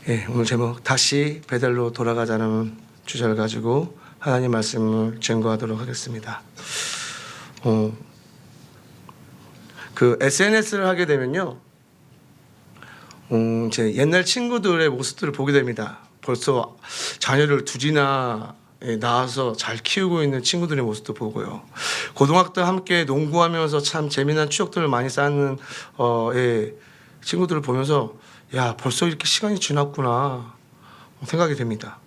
예, 오늘 제목 다시 베델로 돌아가자는 주제를 가지고 하나님 말씀을 증거하도록 하겠습니다. 그 SNS를 하게 되면요, 제 옛날 친구들의 모습들을 보게 됩니다. 벌써 자녀를 둘이나 낳아서 잘 키우고 있는 친구들의 모습도 보고요. 고등학교 때 함께 농구하면서 참 재미난 추억들을 많이 쌓는 친구들을 보면서 야, 벌써 이렇게 시간이 지났구나 생각이 됩니다.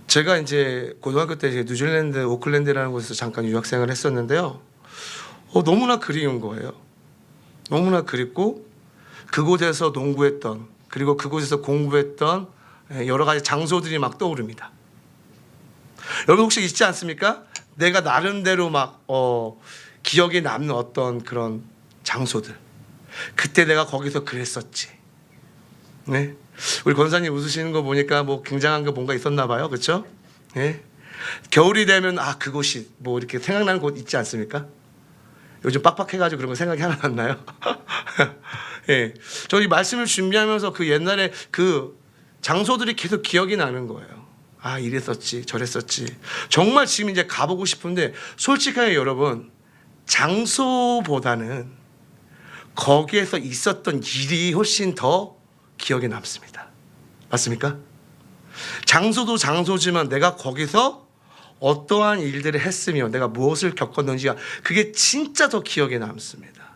제가 이제 고등학교 때 이제 뉴질랜드 오클랜드라는 곳에서 잠깐 유학생을 했었는데요. 너무나 그리운 거예요. 너무나 그립고 그곳에서 농구했던, 그리고 그곳에서 공부했던 여러 가지 장소들이 막 떠오릅니다. 여러분 혹시 있지 않습니까? 내가 나름대로 막 기억에 남는 어떤 그런 장소들. 그때 내가 거기서 그랬었지. 네, 우리 권사님 웃으시는 거 보니까 뭐 굉장한 거 뭔가 있었나 봐요, 그렇죠? 네. 겨울이 되면 그곳이 뭐 이렇게 생각나는 곳 있지 않습니까? 요즘 빡빡해가지고 그런 거 생각이 하나 안 나요. 예, 저 이 말씀을 준비하면서 그 옛날에 그 장소들이 계속 기억이 나는 거예요. 이랬었지, 저랬었지. 정말 지금 이제 가보고 싶은데 솔직하게 여러분, 장소보다는 거기에서 있었던 일이 훨씬 더 기억에 남습니다. 맞습니까? 장소도 장소지만 내가 거기서 어떠한 일들을 했으며 내가 무엇을 겪었는지가 그게 진짜 더 기억에 남습니다.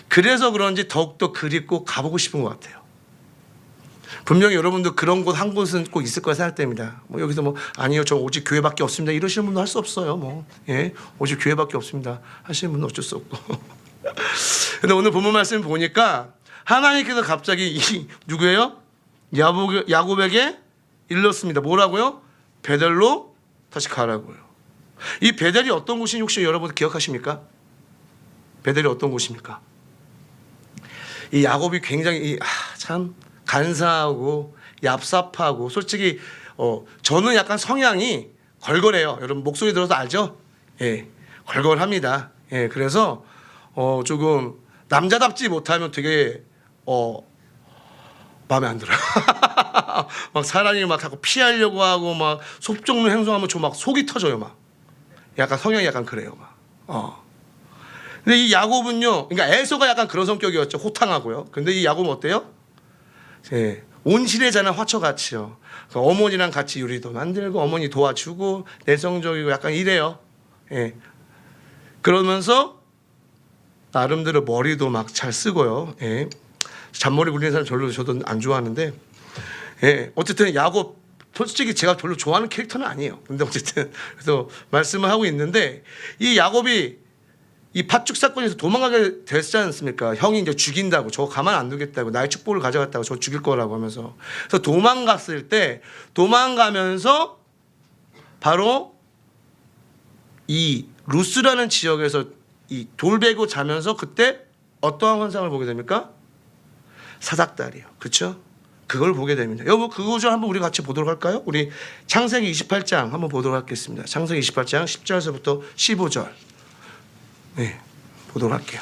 그래서 그런지 더욱더 그립고 가보고 싶은 것 같아요. 분명히 여러분도 그런 곳 한 곳은 꼭 있을 거라 생각됩니다. 뭐 여기서 아니요, 저 오직 교회밖에 없습니다 이러시는 분도 할 수 없어요. 오직 교회밖에 없습니다 하시는 분은 어쩔 수 없고. 근데 오늘 본문 말씀 보니까 하나님께서 갑자기 누구예요? 야곱에게 일렀습니다. 뭐라고요? 베델로 다시 가라고요. 이 베델이 어떤 곳인지 혹시 여러분 기억하십니까? 베델이 어떤 곳입니까? 이 야곱이 굉장히 참 간사하고 얍삽하고, 솔직히 저는 약간 성향이 걸걸해요. 여러분 목소리 들어서 알죠? 예, 걸걸합니다. 예, 그래서 조금 남자답지 못하면 되게 마음에 안 들어요. 막 사람이 막 자꾸 피하려고 하고 막 속종로 행동하면 저 막 속이 터져요. 막 약간 성향이 약간 그래요. 막. 근데 이 야곱은요, 그러니까 에서가 약간 그런 성격이었죠. 호탕하고요. 근데 이 야곱은 어때요? 예, 온실의 화초같이요. 그러니까 어머니랑 같이 요리도 만들고 어머니 도와주고 내성적이고 약간 이래요. 예. 그러면서 나름대로 머리도 막 잘 쓰고요. 예. 잔머리 굴리는 사람 저도 안 좋아하는데, 예. 어쨌든 야곱 솔직히 제가 별로 좋아하는 캐릭터는 아니에요. 근데 어쨌든 그래서 말씀을 하고 있는데, 이 야곱이 이 팥죽 사건에서 도망가게 됐지 않습니까? 형이 이제 죽인다고, 저거 가만 안 두겠다고, 나의 축복을 가져갔다고, 저거 죽일 거라고 하면서. 그래서 도망가면서 바로 이 루스라는 지역에서 이 돌베고 자면서 그때 어떠한 환상을 보게 됩니까? 사닥다리요. 그렇죠? 그걸 보게 됩니다. 여러분 그 구절 한번 우리 같이 보도록 할까요? 우리 창세기 28장 한번 보도록 하겠습니다. 창세기 28장 10절에서부터 15절. 네, 보도록 할게요.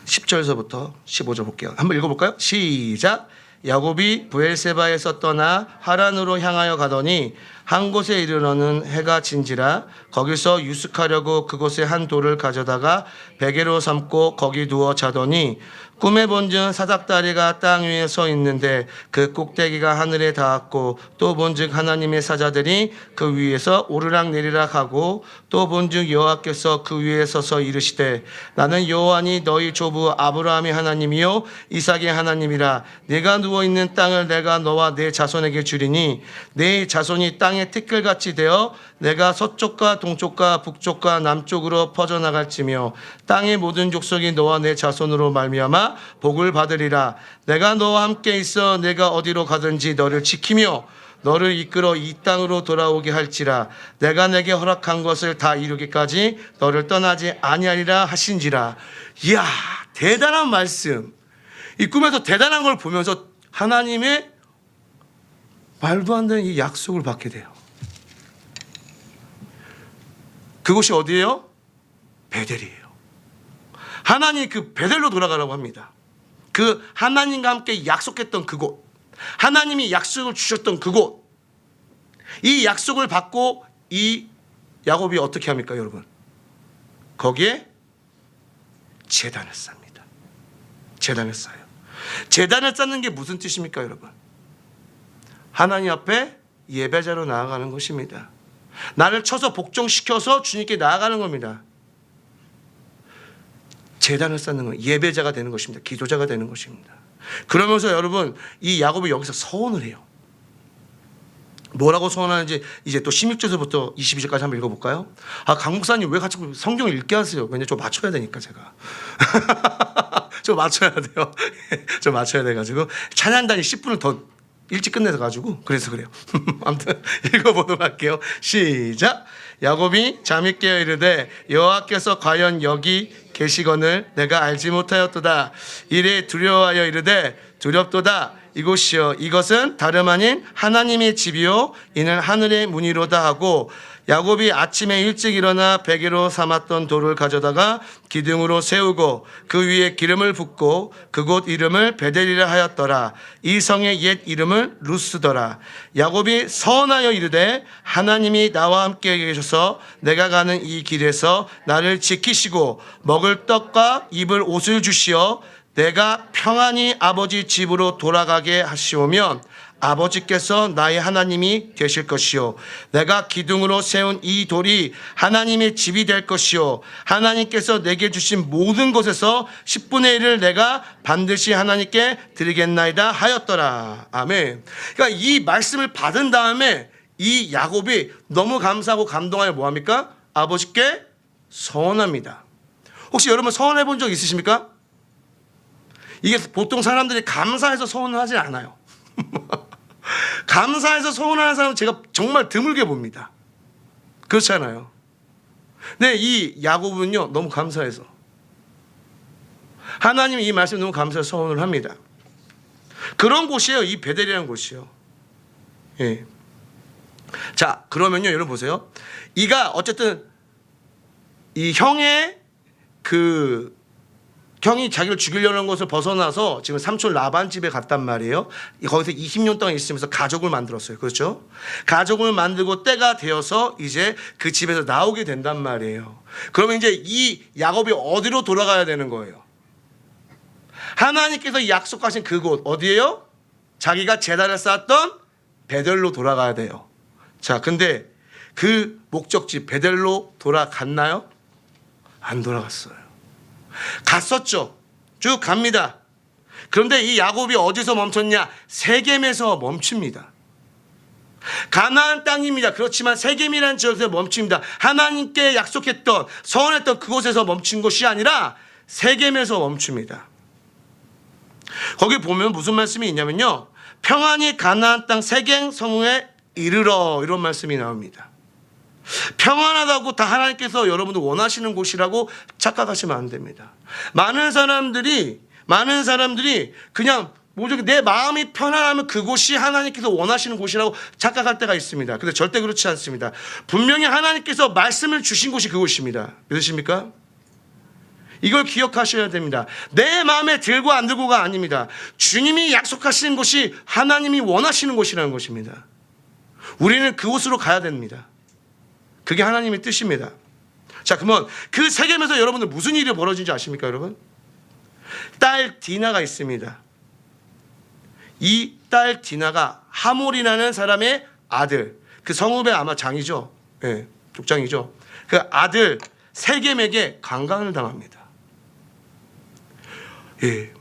(10절에서부터) 15절 볼게요. 한번 읽어볼까요? 시작. 야곱이 브엘세바에서 떠나 하란으로 향하여 가더니 한 곳에 이르러는 해가 진지라 거기서 유숙하려고 그곳에 한 돌을 가져다가 베개로 삼고 거기 누워 자더니 꿈에 본즉 사닥다리가 땅 위에 서 있는데 그 꼭대기가 하늘에 닿았고 또 본즉 하나님의 사자들이 그 위에서 오르락 내리락 하고 또 본즉 여호와께서 그 위에 서서 이르시되 나는 여호와니 너희 조부 아브라함의 하나님이요 이삭의 하나님이라. 네가 누워있는 땅을 내가 너와 내 자손에게 주리니 내 자손이 땅의 티끌같이 되어 내가 서쪽과 동쪽과 북쪽과 남쪽으로 퍼져나갈지며 땅의 모든 족속이 너와 내 자손으로 말미암아 복을 받으리라. 내가 너와 함께 있어 내가 어디로 가든지 너를 지키며 너를 이끌어 이 땅으로 돌아오게 할지라. 내가 내게 허락한 것을 다 이루기까지 너를 떠나지 아니하리라 하신지라. 이야, 대단한 말씀. 이 꿈에서 대단한 걸 보면서 하나님의 말도 안 되는 이 약속을 받게 돼요. 그곳이 어디예요? 베델이에요. 하나님이 그 베델로 돌아가라고 합니다. 그 하나님과 함께 약속했던 그곳, 하나님이 약속을 주셨던 그곳, 이 약속을 받고 이 야곱이 어떻게 합니까, 여러분? 거기에 제단을 쌉니다. 제단을 쌓아요. 제단을 쌓는 게 무슨 뜻입니까, 여러분? 하나님 앞에 예배자로 나아가는 것입니다. 나를 쳐서 복종시켜서 주님께 나아가는 겁니다. 제단을 쌓는 건 예배자가 되는 것입니다. 기도자가 되는 것입니다. 그러면서 여러분, 이 야곱이 여기서 서원을 해요. 뭐라고 서원하는지 이제 또 16절부터 22절까지 한번 읽어볼까요? 강 목사님 왜 같이 성경을 읽게 하세요? 왜냐면 좀 맞춰야 되니까 제가. 좀 맞춰야 돼요. 좀 맞춰야 돼가지고 찬양단이 10분을 더 일찍 끝내서 가지고 그래서 그래요. 아무튼 읽어보도록 할게요. 시작. 야곱이 잠이 깨어 이르되 여호와께서 과연 여기 계시거늘 내가 알지 못하였도다. 이래 두려워하여 이르되 두렵도다. 이곳이요 이것은 다름 아닌 하나님의 집이요 이는 하늘의 문이로다 하고 야곱이 아침에 일찍 일어나 베개로 삼았던 돌을 가져다가 기둥으로 세우고 그 위에 기름을 붓고 그곳 이름을 베델이라 하였더라. 이 성의 옛 이름을 루스더라. 야곱이 서원하여 이르되 하나님이 나와 함께 계셔서 내가 가는 이 길에서 나를 지키시고 먹을 떡과 입을 옷을 주시어 내가 평안히 아버지 집으로 돌아가게 하시오면 아버지께서 나의 하나님이 되실 것이요 내가 기둥으로 세운 이 돌이 하나님의 집이 될 것이요 하나님께서 내게 주신 모든 것에서 10분의 1을 내가 반드시 하나님께 드리겠나이다 하였더라. 아멘. 그러니까 이 말씀을 받은 다음에 이 야곱이 너무 감사하고 감동하여 뭐합니까? 아버지께 서원합니다. 혹시 여러분 서원해 본 적 있으십니까? 이게 보통 사람들이 감사해서 서원을 하지 않아요. 감사해서 서원하는 사람은 제가 정말 드물게 봅니다. 그렇잖아요. 네, 이 야곱은요 너무 감사해서 하나님이 이 말씀 너무 감사해서 서원을 합니다. 그런 곳이에요. 이 베델이라는 곳이요. 예. 자, 그러면요 여러분 보세요. 이가 어쨌든 이 형이 자기를 죽이려는 것을 벗어나서 지금 삼촌 라반 집에 갔단 말이에요. 거기서 20년 동안 있으면서 가족을 만들었어요. 그렇죠? 가족을 만들고 때가 되어서 이제 그 집에서 나오게 된단 말이에요. 그러면 이제 이 야곱이 어디로 돌아가야 되는 거예요? 하나님께서 약속하신 그곳 어디예요? 자기가 제단을 쌓았던 베델로 돌아가야 돼요. 자, 근데 그 목적지 베델로 돌아갔나요? 안 돌아갔어요. 갔었죠. 쭉 갑니다. 그런데 이 야곱이 어디서 멈췄냐? 세겜에서 멈춥니다. 가나안 땅입니다. 그렇지만 세겜이라는 지역에서 멈춥니다. 하나님께 약속했던 서원했던 그곳에서 멈춘 것이 아니라 세겜에서 멈춥니다. 거기 보면 무슨 말씀이 있냐면요, 평안히 가나안 땅 세겜 성에 이르러, 이런 말씀이 나옵니다. 평안하다고 다 하나님께서 여러분들 원하시는 곳이라고 착각하시면 안 됩니다. 많은 사람들이 그냥 내 마음이 편안하면 그곳이 하나님께서 원하시는 곳이라고 착각할 때가 있습니다. 근데 절대 그렇지 않습니다. 분명히 하나님께서 말씀을 주신 곳이 그곳입니다. 믿으십니까? 이걸 기억하셔야 됩니다. 내 마음에 들고 안 들고가 아닙니다. 주님이 약속하시는 곳이 하나님이 원하시는 곳이라는 것입니다. 우리는 그곳으로 가야 됩니다. 그게 하나님의 뜻입니다. 자, 그러면 그 세겜에서 여러분들 무슨 일이 벌어진지 아십니까, 여러분? 딸 디나가 있습니다. 이 딸 디나가 하몰이라는 사람의 아들, 그 성읍의 아마 장이죠. 예, 족장이죠. 그 아들 세겜에게 강간을 당합니다. 예,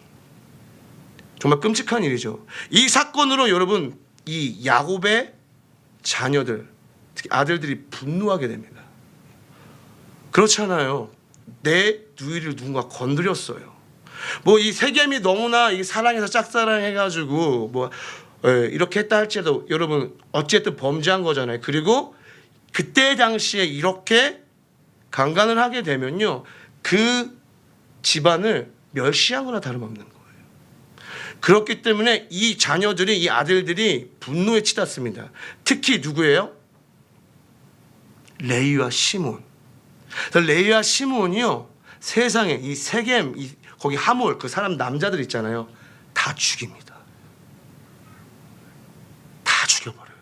정말 끔찍한 일이죠. 이 사건으로 여러분, 이 야곱의 자녀들, 특히 아들들이 분노하게 됩니다. 그렇잖아요. 내 누이를 누군가 건드렸어요. 이 세겜이 너무나 이 사랑해서 짝사랑해가지고 이렇게 했다 할지라도 여러분 어쨌든 범죄한 거잖아요. 그리고 그때 당시에 이렇게 강간을 하게 되면요, 그 집안을 멸시한 거나 다름없는 거예요. 그렇기 때문에 이 자녀들이, 이 아들들이 분노에 치닫습니다. 특히 누구예요? 레위와 시몬. 레위와 시몬이요, 세상에 이 세겜 거기 하몰 그 사람 남자들 있잖아요. 다 죽입니다. 다 죽여버려요.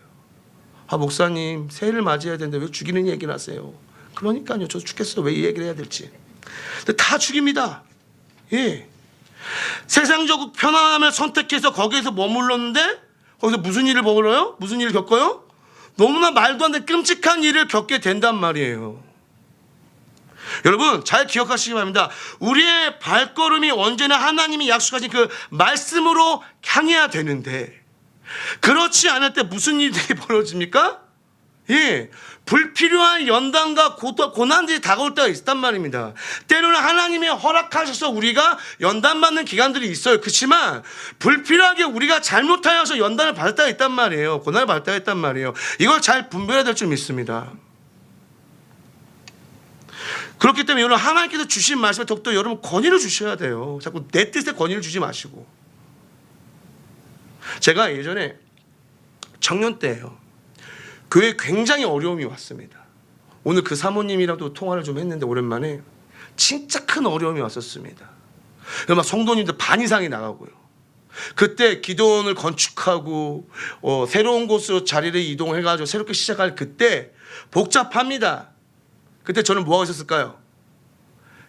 아 목사님 새해를 맞이해야 되는데 왜 죽이는 얘기를 하세요? 그러니까요. 저 죽겠어. 왜 이 얘기를 해야 될지. 근데 다 죽입니다. 예. 세상적 편안함을 선택해서 거기에서 머물렀는데 거기서 무슨 일을 벌어요? 무슨 일을 겪어요? 너무나 말도 안 되는 끔찍한 일을 겪게 된단 말이에요. 여러분 잘 기억하시기 바랍니다. 우리의 발걸음이 언제나 하나님이 약속하신 그 말씀으로 향해야 되는데 그렇지 않을 때 무슨 일들이 벌어집니까? 예, 불필요한 연단과 고난들이 다가올 때가 있단 말입니다. 때로는 하나님이 허락하셔서 우리가 연단받는 기간들이 있어요. 그렇지만 불필요하게 우리가 잘못하여서 연단을 받을 때가 있단 말이에요. 고난을 받을 때가 있단 말이에요. 이걸 잘 분별해야 될 줄 믿습니다. 그렇기 때문에 여러분 하나님께서 주신 말씀에 더욱더 여러분 권위를 주셔야 돼요. 자꾸 내 뜻에 권위를 주지 마시고. 제가 예전에 청년 때예요. 교회에 굉장히 어려움이 왔습니다. 오늘 그 사모님이랑도 통화를 좀 했는데 오랜만에 진짜 큰 어려움이 왔었습니다. 막 성도님들 반 이상이 나가고요. 그때 기도원을 건축하고 새로운 곳으로 자리를 이동해가지고 새롭게 시작할 그때 복잡합니다. 그때 저는 뭐하고 있었을까요?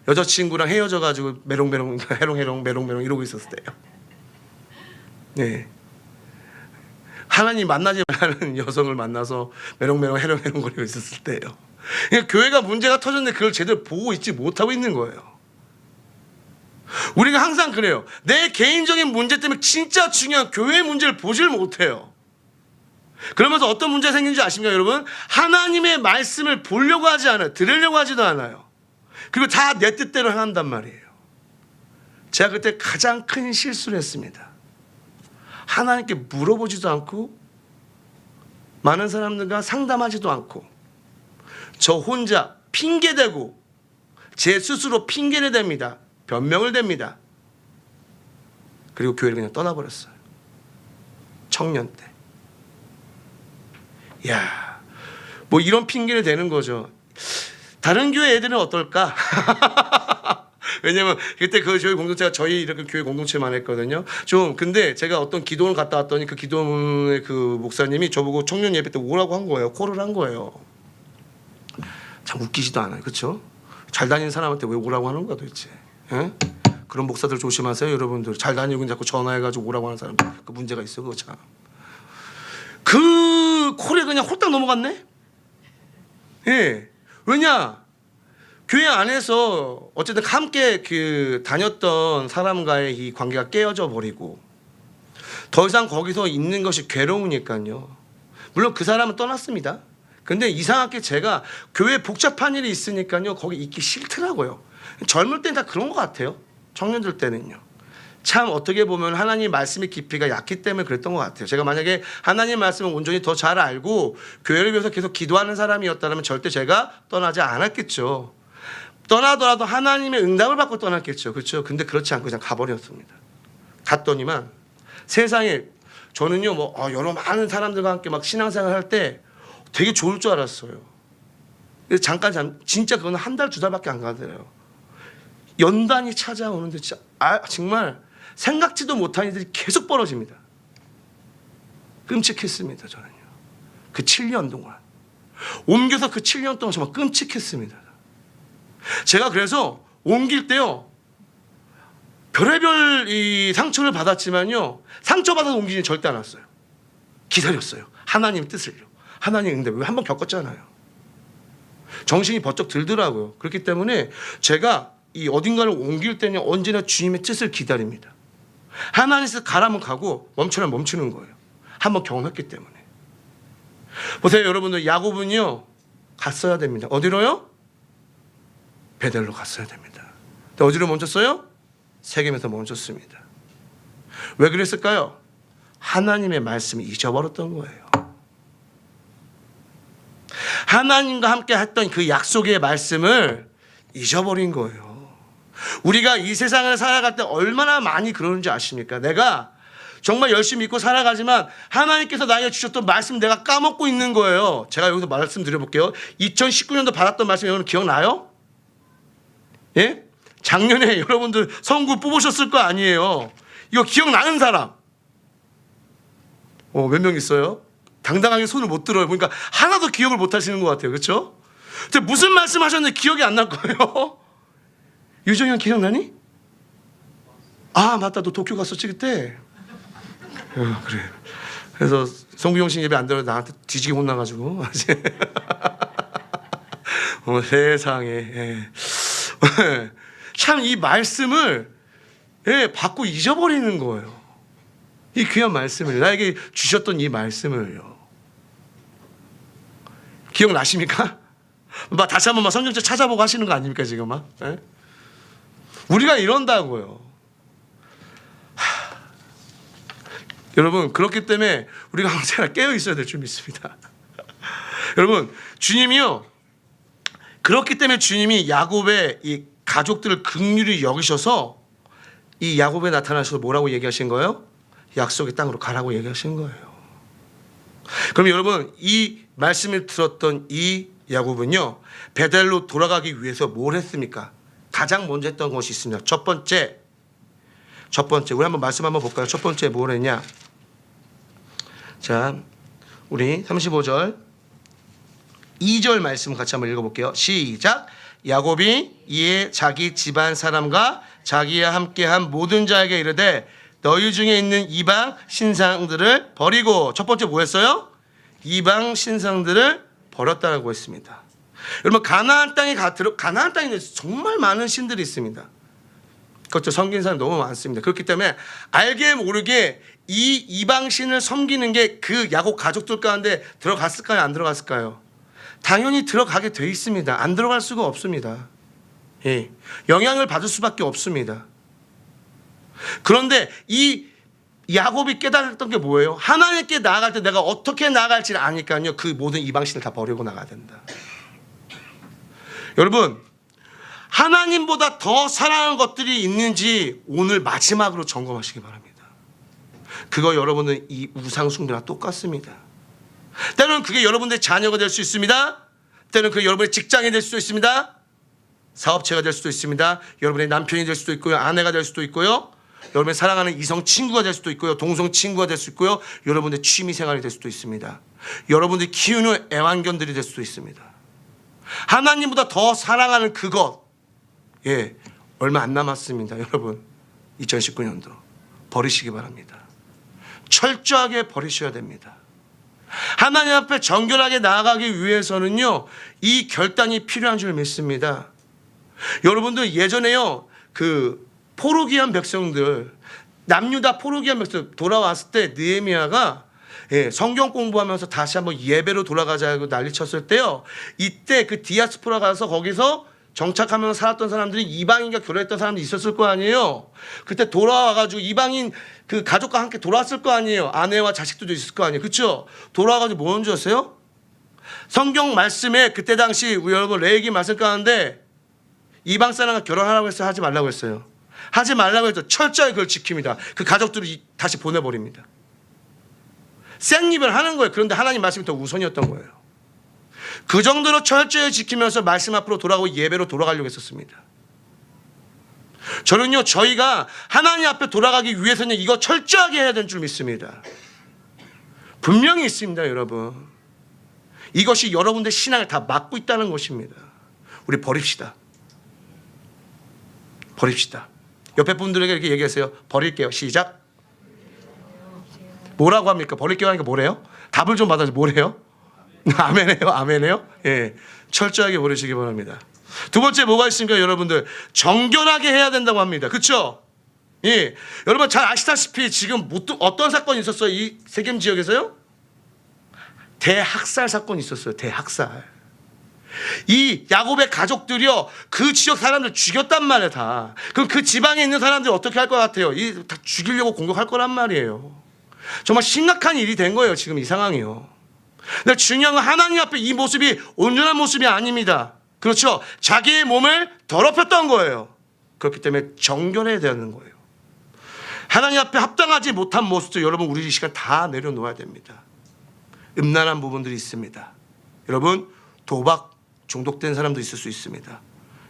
여자친구랑 헤어져가지고 메롱메롱 해롱해롱 메롱메롱 이러고 있었을 때요. 네. 하나님 만나지 말라는 여성을 만나서 메롱메롱 해롱해롱 거리고 있었을 때예요. 그러니까 교회가 문제가 터졌는데 그걸 제대로 보고 있지 못하고 있는 거예요. 우리가 항상 그래요. 내 개인적인 문제 때문에 진짜 중요한 교회의 문제를 보질 못해요. 그러면서 어떤 문제가 생긴지 아십니까 여러분? 하나님의 말씀을 보려고 하지 않아요. 들으려고 하지도 않아요. 그리고 다 내 뜻대로 행한단 말이에요. 제가 그때 가장 큰 실수를 했습니다. 하나님께 물어보지도 않고 많은 사람들과 상담하지도 않고 저 혼자 핑계대고 제 스스로 핑계를 댑니다. 변명을 댑니다. 그리고 교회를 그냥 떠나버렸어요. 청년 때. 야, 뭐 이런 핑계를 대는 거죠. 다른 교회 애들은 어떨까? 왜냐면 그때 그 저희 공동체가 저희 이렇게 교회 공동체만 했거든요. 좀 근데 제가 어떤 기도원을 갔다 왔더니 그 기도원의 그 목사님이 저보고 청년 예배 때 오라고 한 거예요. 콜을 한 거예요. 참 웃기지도 않아요. 그렇죠? 잘 다니는 사람한테 왜 오라고 하는 거야 도대체? 예? 그런 목사들 조심하세요, 여러분들. 잘 다니고 자꾸 전화해가지고 오라고 하는 사람들 그 문제가 있어, 그거 참. 그 콜에 그냥 홀딱 넘어갔네. 예. 왜냐? 교회 안에서 어쨌든 함께 그 다녔던 사람과의 이 관계가 깨어져 버리고 더 이상 거기서 있는 것이 괴로우니까요. 물론 그 사람은 떠났습니다. 근데 이상하게 제가 교회에 복잡한 일이 있으니까요. 거기 있기 싫더라고요. 젊을 땐 다 그런 것 같아요. 청년들 때는요. 참 어떻게 보면 하나님 말씀의 깊이가 얕기 때문에 그랬던 것 같아요. 제가 만약에 하나님 말씀을 온전히 더 잘 알고 교회를 위해서 계속 기도하는 사람이었다면 절대 제가 떠나지 않았겠죠. 떠나더라도 하나님의 응답을 받고 떠났겠죠. 그렇죠? 근데 그렇지 않고 그냥 가버렸습니다. 갔더니만 세상에 저는요 뭐 여러 많은 사람들과 함께 막 신앙생활 할 때 되게 좋을 줄 알았어요. 그래서 잠깐 진짜 그건 한 달, 두 달밖에 안 가더래요. 연단이 찾아오는데 진짜 정말 생각지도 못한 일들이 계속 벌어집니다. 끔찍했습니다. 저는요. 그 7년 동안 옮겨서 그 7년 동안 정말 끔찍했습니다. 제가 그래서 옮길 때요 별의별 이 상처를 받았지만요 상처받아서 옮기지는 절대 않았어요. 기다렸어요. 하나님 뜻을요. 하나님 응답. 왜 한번 겪었잖아요. 정신이 번쩍 들더라고요. 그렇기 때문에 제가 이 어딘가를 옮길 때는 언제나 주님의 뜻을 기다립니다. 하나님께서 가라면 가고 멈추라면 멈추는 거예요. 한번 경험했기 때문에. 보세요 여러분들, 야곱은요 갔어야 됩니다. 어디로요? 베델로 갔어야 됩니다. 근데 어디로 멈췄어요? 세겜에서 멈췄습니다. 왜 그랬을까요? 하나님의 말씀을 잊어버렸던 거예요. 하나님과 함께 했던 그 약속의 말씀을 잊어버린 거예요. 우리가 이 세상을 살아갈 때 얼마나 많이 그러는지 아십니까? 내가 정말 열심히 믿고 살아가지만 하나님께서 나에게 주셨던 말씀 내가 까먹고 있는 거예요. 제가 여기서 말씀드려볼게요. 2019년도 받았던 말씀 여러분 기억나요? 예? 작년에 여러분들 성구 뽑으셨을 거 아니에요. 이거 기억나는 사람? 몇 명 있어요? 당당하게 손을 못 들어요. 그러니까 하나도 기억을 못 하시는 것 같아요. 그렇죠? 무슨 말씀 하셨는데 기억이 안 날 거예요? 유정현 기억나니? 아 맞다, 너 도쿄 갔었지 그때? 그래. 그래서 성구영신 예배 안 들어 나한테 뒤지게 혼나가지고 세상에. 참 이 말씀을 받고 잊어버리는 거예요. 이 귀한 말씀을, 나에게 주셨던 이 말씀을요. 기억나십니까? 막 다시 한번 막 성경책 찾아보고 하시는 거 아닙니까 지금 막? 우리가 이런다고요. 여러분, 그렇기 때문에 우리가 항상 깨어 있어야 될 줄 믿습니다. 여러분, 주님이요, 그렇기 때문에 주님이 야곱의 이 가족들을 긍휼히 여기셔서 이 야곱에 나타나셔서 뭐라고 얘기하신 거예요? 약속의 땅으로 가라고 얘기하신 거예요. 그럼 여러분, 이 말씀을 들었던 이 야곱은요, 베델로 돌아가기 위해서 뭘 했습니까? 가장 먼저 했던 것이 있습니다. 첫 번째, 우리 한번 말씀 한번 볼까요? 첫 번째 뭘 했냐? 자, 우리 35절 2절 말씀 같이 한번 읽어볼게요. 시작. 야곱이 이에 자기 집안 사람과 자기와 함께한 모든 자에게 이르되 너희 중에 있는 이방 신상들을 버리고, 첫 번째 뭐 했어요? 이방 신상들을 버렸다라고 했습니다. 여러분, 가나안 땅에 정말 많은 신들이 있습니다. 그렇죠. 섬긴 사람이 너무 많습니다. 그렇기 때문에 알게 모르게 이 이방 신을 섬기는 게 그 야곱 가족들 가운데 들어갔을까요? 안 들어갔을까요? 당연히 들어가게 돼 있습니다. 안 들어갈 수가 없습니다. 예. 영향을 받을 수밖에 없습니다. 그런데 이 야곱이 깨달았던 게 뭐예요? 하나님께 나아갈 때 내가 어떻게 나아갈지를 아니까요, 그 모든 이방신을 다 버리고 나가야 된다. 여러분, 하나님보다 더 사랑하는 것들이 있는지 오늘 마지막으로 점검하시기 바랍니다. 그거 여러분은 이 우상 숭배랑 똑같습니다. 때로는 그게 여러분들의 자녀가 될 수 있습니다. 때로는 그게 여러분의 직장이 될 수도 있습니다. 사업체가 될 수도 있습니다. 여러분의 남편이 될 수도 있고요. 아내가 될 수도 있고요. 여러분의 사랑하는 이성 친구가 될 수도 있고요. 동성 친구가 될 수 있고요. 여러분의 취미 생활이 될 수도 있습니다. 여러분들이 키우는 애완견들이 될 수도 있습니다. 하나님보다 더 사랑하는 그것, 얼마 안 남았습니다. 여러분, 2019년도 버리시기 바랍니다. 철저하게 버리셔야 됩니다. 하나님 앞에 정결하게 나아가기 위해서는요, 이 결단이 필요한 줄 믿습니다. 여러분들 예전에요, 그 포로기한 백성들, 남유다 포로기한 백성 돌아왔을 때 느헤미야가 성경 공부하면서 다시 한번 예배로 돌아가자고 난리쳤을 때요, 이때 그 디아스포라 가서 거기서 정착하면서 살았던 사람들이 이방인과 결혼했던 사람들이 있었을 거 아니에요. 그때 돌아와가지고 이방인 그 가족과 함께 돌아왔을 거 아니에요. 아내와 자식들도 있을 거 아니에요. 그렇죠? 돌아와가지고 뭐 하는 줄 아세요? 성경 말씀에 그때 당시 우리 여러분 레위기 말씀 가운데 이방 사람과 결혼하라고 했어요? 하지 말라고 했어요? 하지 말라고 해서 철저히 그걸 지킵니다. 그 가족들을 다시 보내버립니다. 생리별 하는 거예요. 그런데 하나님 말씀이 더 우선이었던 거예요. 그 정도로 철저히 지키면서 말씀 앞으로 돌아가고 예배로 돌아가려고 했었습니다. 저는요, 저희가 하나님 앞에 돌아가기 위해서는 이거 철저하게 해야 되는 줄 믿습니다. 분명히 있습니다, 여러분. 이것이 여러분들 신앙을 다 막고 있다는 것입니다. 우리 버립시다. 버립시다. 옆에 분들에게 이렇게 얘기하세요. 버릴게요. 시작. 뭐라고 합니까? 버릴게요 하니까 뭐래요? 답을 좀 받아서 뭐래요? 아멘해요. 아멘해요. 예, 철저하게 버리시기 바랍니다. 두 번째 뭐가 있습니까, 여러분들? 정결하게 해야 된다고 합니다. 그렇죠? 예, 여러분 잘 아시다시피 지금 어떤 사건이 있었어요? 이 세겜 지역에서요? 대학살 사건이 있었어요. 대학살. 이 야곱의 가족들이요, 그 지역 사람들 죽였단 말이에요, 다. 그럼 그 지방에 있는 사람들이 어떻게 할 것 같아요? 다 죽이려고 공격할 거란 말이에요. 정말 심각한 일이 된 거예요, 지금 이 상황이요. 근데 중요한 건 하나님 앞에 이 모습이 온전한 모습이 아닙니다. 그렇죠? 자기의 몸을 더럽혔던 거예요. 그렇기 때문에 정결해야 되는 거예요. 하나님 앞에 합당하지 못한 모습도 여러분 우리 이 시간 다 내려놓아야 됩니다. 음란한 부분들이 있습니다. 여러분, 도박 중독된 사람도 있을 수 있습니다.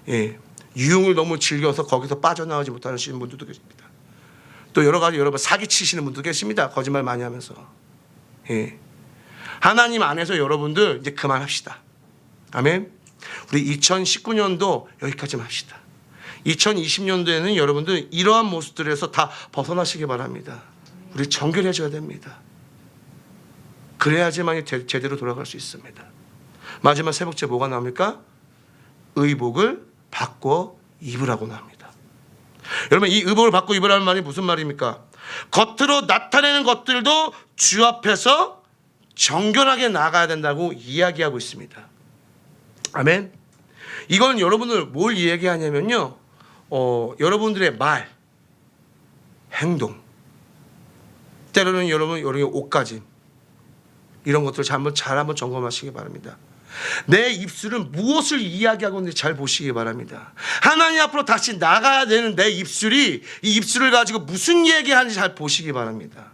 예, 유흥을 너무 즐겨서 거기서 빠져나오지 못하시는 분들도 계십니다. 또 여러 가지 여러분 사기치시는 분도 계십니다. 거짓말 많이 하면서. 예. 하나님 안에서 여러분들 이제 그만합시다. 아멘. 우리 2019년도 여기까지만 합시다. 2020년도에는 여러분들 이러한 모습들에서 다 벗어나시기 바랍니다. 우리 정결해져야 됩니다. 그래야지만 제대로 돌아갈 수 있습니다. 마지막 세 번째 뭐가 나옵니까? 의복을 바꿔 입으라고 나옵니다. 여러분, 이 의복을 바꿔 입으라는 말이 무슨 말입니까? 겉으로 나타내는 것들도 주 앞에서 정결하게 나가야 된다고 이야기하고 있습니다. 아멘. 이건 여러분들 뭘 이야기하냐면요, 여러분들의 말, 행동, 때로는 여러분 여러 옷가짐, 이런 것들을 잘 한번 점검하시기 바랍니다. 내 입술은 무엇을 이야기하고 있는지 잘 보시기 바랍니다. 하나님 앞으로 다시 나가야 되는 내 입술이 이 입술을 가지고 무슨 얘기하는지 잘 보시기 바랍니다.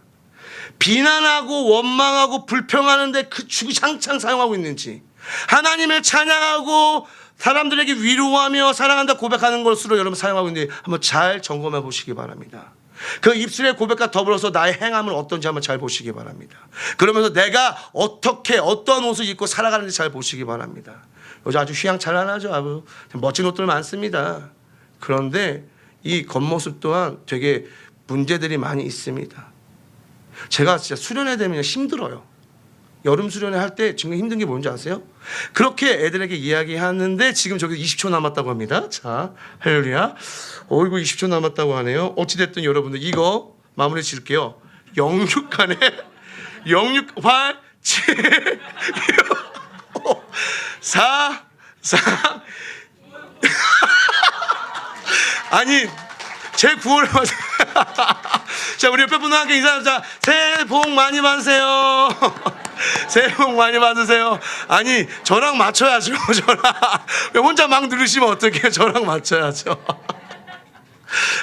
비난하고 원망하고 불평하는데 그 주구장창 사용하고 있는지, 하나님을 찬양하고 사람들에게 위로하며 사랑한다 고백하는 것으로 여러분 사용하고 있는지 한번 잘 점검해 보시기 바랍니다. 그 입술의 고백과 더불어서 나의 행함은 어떤지 한번 잘 보시기 바랍니다. 그러면서 내가 어떻게 어떤 옷을 입고 살아가는지 잘 보시기 바랍니다. 요즘 아주 휘황찬란하죠. 아주 멋진 옷들 많습니다. 그런데 이 겉모습 또한 되게 문제들이 많이 있습니다. 제가 진짜 수련회 되면 힘들어요. 여름 수련회 할 때 지금 힘든 게 뭔지 아세요? 그렇게 애들에게 이야기하는데 지금 저기 20초 남았다고 합니다. 자, 할렐루야. 어이구 20초 남았다고 하네요. 어찌됐든 여러분들 이거 마무리 지을게요. 06간에 06, 8, 7, 6, 5, 4, 3 아니 제 9월에 맞아요. 자, 우리 옆에 분과 함께 인사합니다. 새해 복 많이 받으세요. 새해 복 많이 받으세요. 아니 저랑 맞춰야죠. 저랑 혼자 막 누르시면 어떡해요. 저랑 맞춰야죠.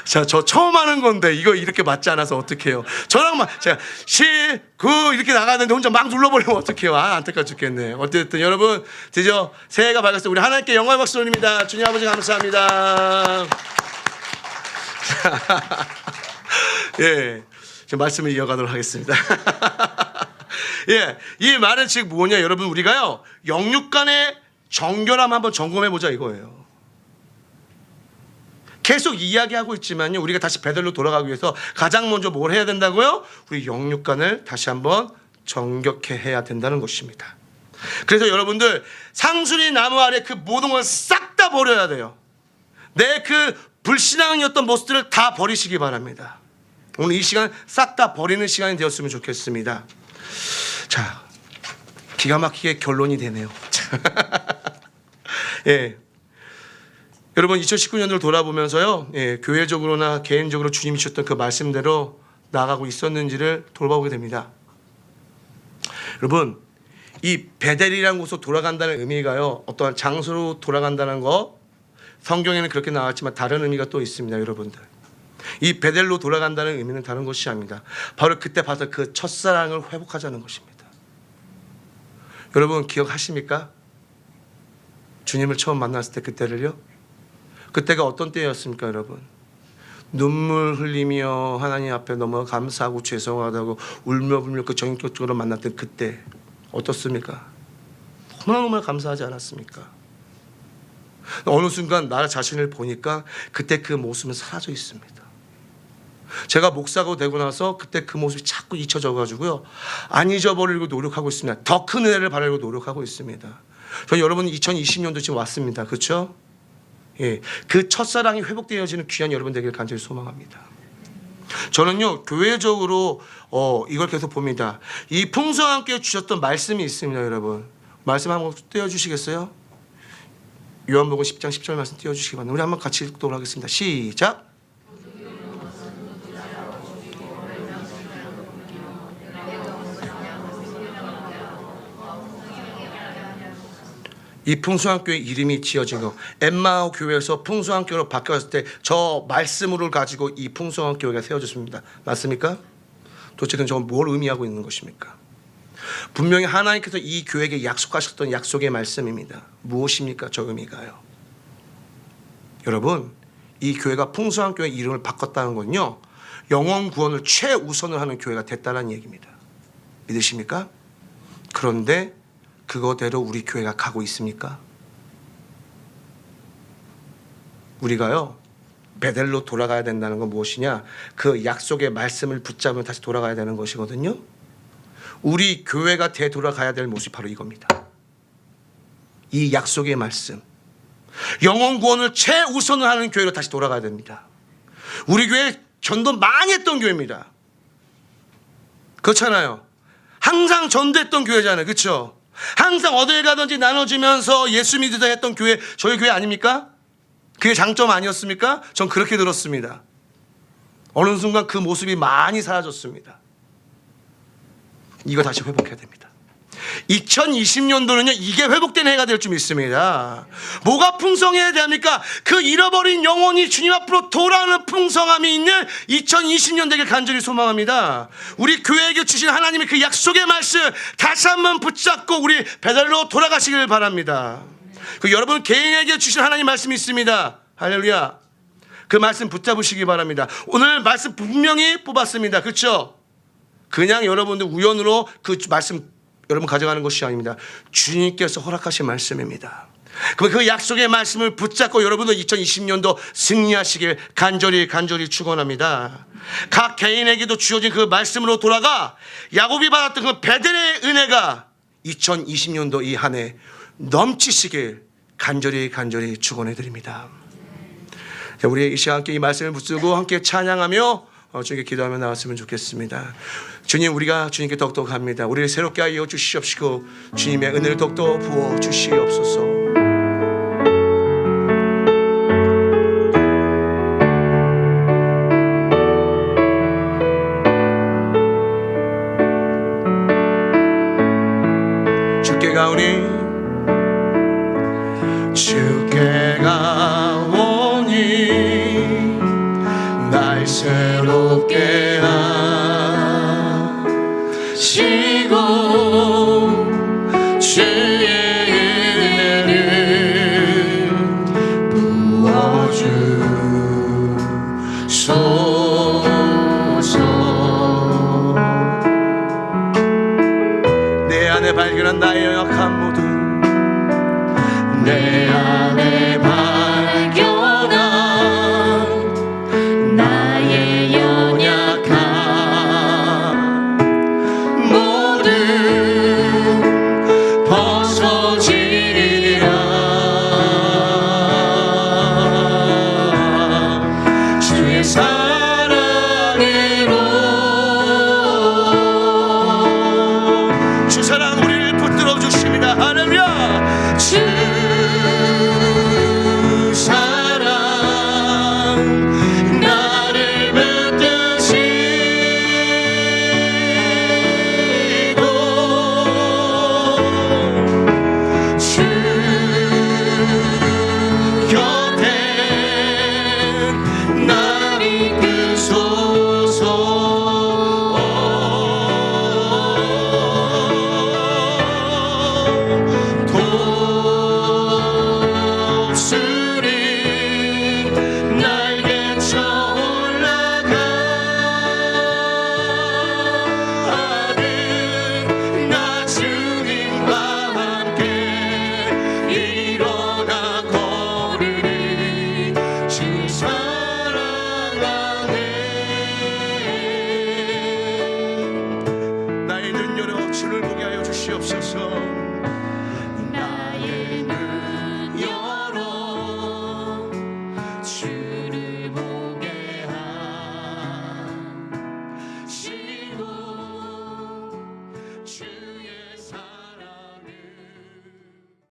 자, 저 처음 하는 건데 이거 이렇게 맞지 않아서 어떡해요. 저랑 제가 7, 9 이렇게 나가는데 혼자 막 눌러버리면 어떡해요. 안타까워 죽겠네. 어쨌든 여러분 드디어 새해가 밝았어요. 우리 하나님께 영광의 박수 올립니다. 주님 아버지 감사합니다. 예, 제 말씀을 이어가도록 하겠습니다. 예, 이 말은 즉 뭐냐, 여러분 우리가요 영육간의 정결함 한번 점검해 보자 이거예요. 계속 이야기하고 있지만요, 우리가 다시 베델로 돌아가기 위해서 가장 먼저 뭘 해야 된다고요? 우리 영육간을 다시 한번 정결케 해야 된다는 것입니다. 그래서 여러분들 상수리 나무 아래 그 모든 걸 싹 다 버려야 돼요. 내 그 불신앙이었던 모습들을 다 버리시기 바랍니다. 오늘 이 시간 싹 다 버리는 시간이 되었으면 좋겠습니다. 자, 기가 막히게 결론이 되네요. 예, 여러분 2019년을 돌아보면서요, 예, 교회적으로나 개인적으로 주님이 주셨던 그 말씀대로 나아가고 있었는지를 돌아보게 됩니다. 여러분, 이 베델이라는 곳으로 돌아간다는 의미가요, 어떠한 장소로 돌아간다는 거, 성경에는 그렇게 나왔지만 다른 의미가 또 있습니다. 여러분들, 이 베델로 돌아간다는 의미는 다른 것이 아닙니다. 바로 그때 봐서 그 첫사랑을 회복하자는 것입니다. 여러분 기억하십니까? 주님을 처음 만났을 때 그때를요, 그때가 어떤 때였습니까? 여러분, 눈물 흘리며 하나님 앞에 너무 감사하고 죄송하다고 울며불며 그 정인격적으로 만났던 그때 어떻습니까? 너무너무 감사하지 않았습니까? 어느 순간 나 자신을 보니까 그때 그 모습은 사라져 있습니다. 제가 목사가 되고 나서 그때 그 모습이 자꾸 잊혀져 가지고요, 안 잊어버리려고 노력하고 있습니다. 더 큰 은혜를 바라려고 노력하고 있습니다. 저 여러분 2020년도 지금 왔습니다. 그렇죠? 예, 그 첫사랑이 회복되어지는 귀한 여러분 되기를 간절히 소망합니다. 저는요 교회적으로 이걸 계속 봅니다. 이 풍성와 함께 주셨던 말씀이 있습니다. 여러분 말씀 한번 띄워주시겠어요? 요한복음 10장 10절 말씀 띄워주시기 바랍니다. 우리 한번 같이 읽도록 하겠습니다. 시작. 이 풍성한교회 이름이 지어진 거, 엠마오 교회에서 풍성한교회로 바뀌었을 때 저 말씀을 가지고 이 풍성한교회가 세워졌습니다. 맞습니까? 도대체 저건 뭘 의미하고 있는 것입니까? 분명히 하나님께서 이 교회에게 약속하셨던 약속의 말씀입니다. 무엇입니까? 저 의미가요, 여러분, 이 교회가 풍성한 교회 이름을 바꿨다는 건요, 영혼 구원을 최우선을 하는 교회가 됐다는 얘기입니다. 믿으십니까? 그런데 그거대로 우리 교회가 가고 있습니까? 우리가요, 베델로 돌아가야 된다는 건 무엇이냐? 그 약속의 말씀을 붙잡으면 다시 돌아가야 되는 것이거든요. 우리 교회가 되돌아가야 될 모습이 바로 이겁니다. 이 약속의 말씀, 영혼 구원을 최우선을 하는 교회로 다시 돌아가야 됩니다. 우리 교회 전도 많이 했던 교회입니다. 그렇잖아요. 항상 전도했던 교회잖아요. 그렇죠? 항상 어딜 가든지 나눠주면서 예수 믿으자 했던 교회, 저희 교회 아닙니까? 그게 장점 아니었습니까? 전 그렇게 들었습니다. 어느 순간 그 모습이 많이 사라졌습니다. 이거 다시 회복해야 됩니다. 2020년도는요, 이게 회복된 해가 될 줄 믿습니다. 뭐가 풍성해야 됩니까? 그 잃어버린 영혼이 주님 앞으로 돌아오는 풍성함이 있는 2020년 되길 간절히 소망합니다. 우리 교회에게 주신 하나님의 그 약속의 말씀 다시 한번 붙잡고 우리 베델로 돌아가시길 바랍니다. 그 여러분 개인에게 주신 하나님 말씀이 있습니다. 할렐루야. 그 말씀 붙잡으시기 바랍니다. 오늘 말씀 분명히 뽑았습니다. 그렇죠? 그냥 여러분들 우연으로 그 말씀 여러분 가져가는 것이 아닙니다. 주님께서 허락하신 말씀입니다. 그럼 그 약속의 말씀을 붙잡고 여러분들 2020년도 승리하시길 간절히 축원합니다. 각 개인에게도 주어진 그 말씀으로 돌아가 야곱이 받았던 그 베델의 은혜가 2020년도 이 한 해 넘치시길 간절히 축원해 드립니다. 우리 이 시간 함께 이 말씀을 붙들고 함께 찬양하며 주님께 기도하며 나왔으면 좋겠습니다. 주님, 우리가 주님께 더욱더 갑니다. 우리를 새롭게 하여 주시옵시고 주님의 은혜를 더욱더 부어 주시옵소서. 주께 가오니 날 새롭게 하시고 주의 은혜를 부어주소서. 내 안에 발견한 나의 연약함 모두 내 안에 발견한 나의 연약함 모두 벗어지리라. 주의 사랑으로 주 사랑 우리를 붙들어 주십니다. 할렐루야. 주 사랑 나를 붙드시고 주 곁에 날 이끄소서. 주를 보게 하여 주시옵소서.